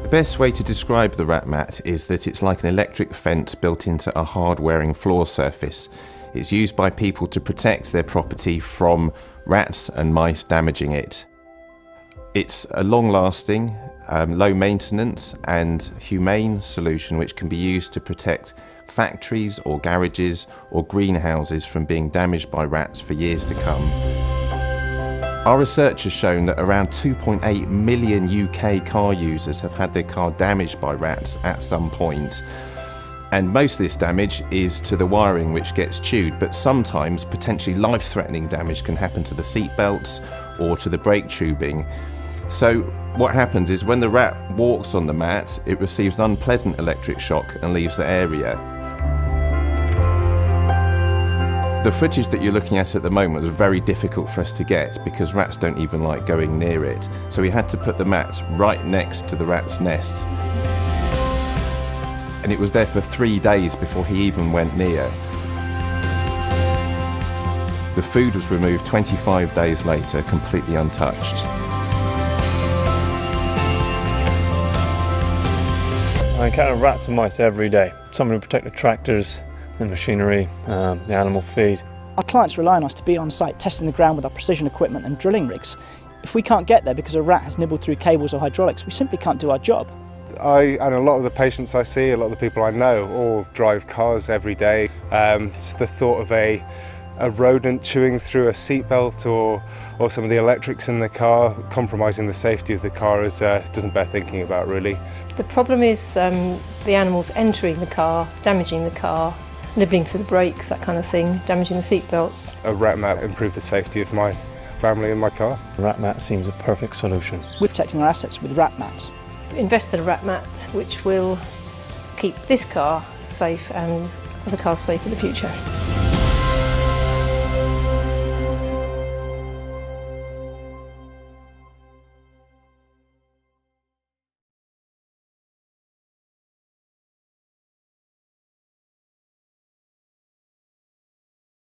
The best way to describe the RatMat is that it's like an electric fence built into a hard-wearing floor surface. It's used by people to protect their property from rats and mice damaging it. It's a long-lasting, low-maintenance and humane solution which can be used to protect factories or garages or greenhouses from being damaged by rats for years to come. Our research has shown that around 2.8 million UK car users have had their car damaged by rats at some point. And most of this damage is to the wiring, which gets chewed, but sometimes potentially life-threatening damage can happen to the seat belts or to the brake tubing. So what happens is when the rat walks on the mat, it receives an unpleasant electric shock and leaves the area. The footage that you're looking at the moment was very difficult for us to get because rats don't even like going near it. So we had to put the mat right next to the rat's nest. And it was there for 3 days before he even went near. The food was removed 25 days later, completely untouched. I encounter rats and mice every day. Some to protect the tractors, the machinery, the animal feed. Our clients rely on us to be on site testing the ground with our precision equipment and drilling rigs. If we can't get there because a rat has nibbled through cables or hydraulics, we simply can't do our job. And a lot of the patients I see, a lot of the people I know, all drive cars every day. It's the thought of a rodent chewing through a seatbelt or some of the electrics in the car, compromising the safety of the car, doesn't bear thinking about really. The problem is the animals entering the car, damaging the car, nibbling through the brakes, that kind of thing, damaging the seat belts. A RatMat improved the safety of my family and my car. RatMat seems a perfect solution. We're protecting our assets with RatMat. Invested in a RatMat which will keep this car safe and other cars safe in the future.